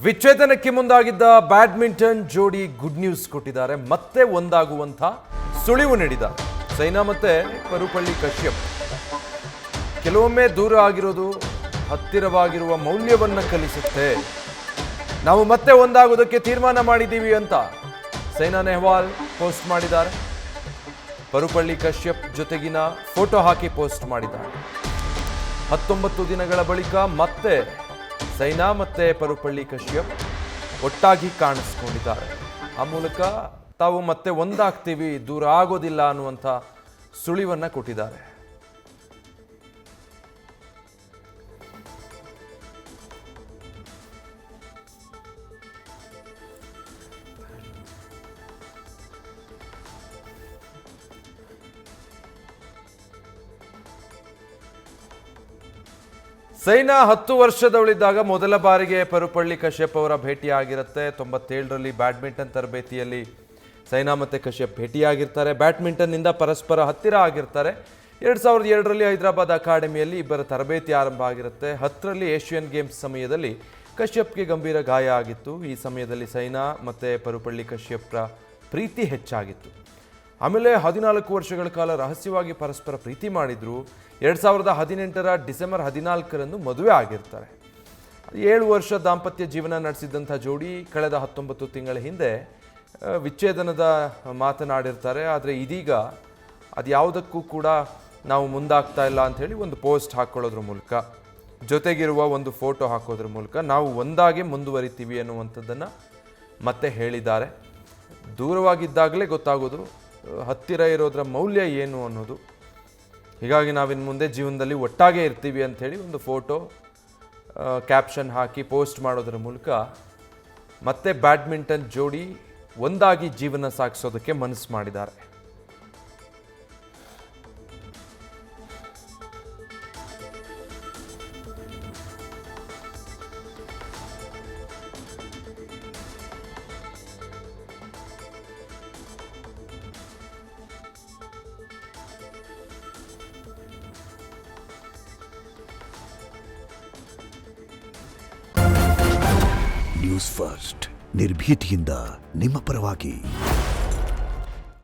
ವಿಚ್ಛೇದನಕ್ಕೆ ಮುಂದಾಗಿದ್ದ badminton ಜೋಡಿ good news ಕೊಟ್ಟಿದ್ದಾರೆ. ಮತ್ತೆ ಒಂದಾಗುವಂತ ಸುಳಿವು ನೀಡಿದ್ದಾರೆ. ಸೈನಾ ಮತ್ತೆ ಪರುಪಳ್ಳಿ ಕಶ್ಯಪ್ ಕೆಲವೊಮ್ಮೆ ದೂರ ಆಗಿರೋದು ಹತ್ತಿರವಾಗಿರುವ ಮೌಲ್ಯವನ್ನ ಕಲಿಸುತ್ತೆ. ನಾವು ಮತ್ತೆ ಒಂದಾಗೋದಕ್ಕೆ ತೀರ್ಮಾನ ಮಾಡಿದ್ದೀವಿ ಅಂತ ಸೈನಾ ನೆಹ್ವಾಲ್ ಪೋಸ್ಟ್ ಮಾಡಿದ್ದಾರೆ. ಪರುಪಳ್ಳಿ ಕಶ್ಯಪ್ ಜೊತೆಗಿನ ಫೋಟೋ ಹಾಕಿ ಪೋಸ್ಟ್ ಮಾಡಿದ್ದಾರೆ. 19 ದಿನಗಳ ಬಳಿಕ ಮತ್ತೆ ಸೈನಾ ಮತ್ತೆ ಪರುಪಳ್ಳಿ ಕಶ್ಯಪ್ ಒಟ್ಟಾಗಿ ಕಾಣಿಸ್ಕೊಂಡಿದ್ದಾರೆ. ಆ ಮೂಲಕ ತಾವು ಮತ್ತೆ ಒಂದಾಗ್ತೀವಿ, ದೂರ ಆಗೋದಿಲ್ಲ ಅನ್ನುವಂಥ ಸುಳಿವನ್ನ ಕೊಟ್ಟಿದ್ದಾರೆ. ಸೈನಾ 10 ವರ್ಷದವಳಿದ್ದಾಗ ಮೊದಲ ಬಾರಿಗೆ ಪರುಪಳ್ಳಿ ಕಶ್ಯಪ್ ಅವರ ಭೇಟಿಯಾಗಿರುತ್ತೆ. 97ರಲ್ಲಿ ಬ್ಯಾಡ್ಮಿಂಟನ್ ತರಬೇತಿಯಲ್ಲಿ ಸೈನಾ ಮತ್ತು ಕಶ್ಯಪ್ ಭೇಟಿಯಾಗಿರ್ತಾರೆ. ಬ್ಯಾಡ್ಮಿಂಟನ್ನಿಂದ ಪರಸ್ಪರ ಹತ್ತಿರ ಆಗಿರ್ತಾರೆ. 2002ರಲ್ಲಿ ಹೈದರಾಬಾದ್ ಅಕಾಡೆಮಿಯಲ್ಲಿ ಇಬ್ಬರ ತರಬೇತಿ ಆರಂಭ ಆಗಿರುತ್ತೆ. 10ರಲ್ಲಿ ಏಷ್ಯನ್ ಗೇಮ್ಸ್ ಸಮಯದಲ್ಲಿ ಕಶ್ಯಪ್ಗೆ ಗಂಭೀರ ಗಾಯ ಆಗಿತ್ತು. ಈ ಸಮಯದಲ್ಲಿ ಸೈನಾ ಮತ್ತು ಪರುಪಳ್ಳಿ ಕಶ್ಯಪ್ರ ಪ್ರೀತಿ ಹೆಚ್ಚಾಗಿತ್ತು. ಆಮೇಲೆ 14 ವರ್ಷಗಳ ಕಾಲ ರಹಸ್ಯವಾಗಿ ಪರಸ್ಪರ ಪ್ರೀತಿ ಮಾಡಿದ್ರು. 2018ರ ಡಿಸೆಂಬರ್ 14ರಂದು ಮದುವೆ ಆಗಿರ್ತಾರೆ. 7 ವರ್ಷ ದಾಂಪತ್ಯ ಜೀವನ ನಡೆಸಿದ್ದಂಥ ಜೋಡಿ ಕಳೆದ 19 ತಿಂಗಳ ಹಿಂದೆ ವಿಚ್ಛೇದನದ ಮಾತನಾಡಿರ್ತಾರೆ. ಆದರೆ ಇದೀಗ ಅದು ಯಾವುದಕ್ಕೂ ಕೂಡ ನಾವು ಮುಂದಾಗ್ತಾ ಇಲ್ಲ ಅಂಥೇಳಿ ಒಂದು ಪೋಸ್ಟ್ ಹಾಕ್ಕೊಳ್ಳೋದ್ರ ಮೂಲಕ, ಜೊತೆಗಿರುವ ಒಂದು ಫೋಟೋ ಹಾಕೋದ್ರ ಮೂಲಕ ನಾವು ಒಂದಾಗೆ ಮುಂದುವರಿತೀವಿ ಅನ್ನುವಂಥದ್ದನ್ನು ಮತ್ತೆ ಹೇಳಿದ್ದಾರೆ. ದೂರವಾಗಿದ್ದಾಗಲೇ ಗೊತ್ತಾಗೋದು ಹತ್ತಿರ ಇರೋದ್ರ ಮೌಲ್ಯ ಏನು ಅನ್ನೋದು. ಹೀಗಾಗಿ ನಾವಿನ್ನು ಮುಂದೆ ಜೀವನದಲ್ಲಿ ಒಟ್ಟಾಗೆ ಇರ್ತೀವಿ ಅಂಥೇಳಿ ಒಂದು ಫೋಟೋ ಕ್ಯಾಪ್ಷನ್ ಹಾಕಿ ಪೋಸ್ಟ್ ಮಾಡೋದ್ರ ಮೂಲಕ ಮತ್ತೆ ಬ್ಯಾಡ್ಮಿಂಟನ್ ಜೋಡಿ ಒಂದಾಗಿ ಜೀವನ ಸಾಗಿಸೋದಕ್ಕೆ ಮನಸ್ಸು ಮಾಡಿದ್ದಾರೆ. ನ್ಯೂಸ್ ಫಸ್ಟ್ ನಿರ್ಭೀತಿಯಿಂದ ನಿಮ್ಮ ಪರವಾಗಿ.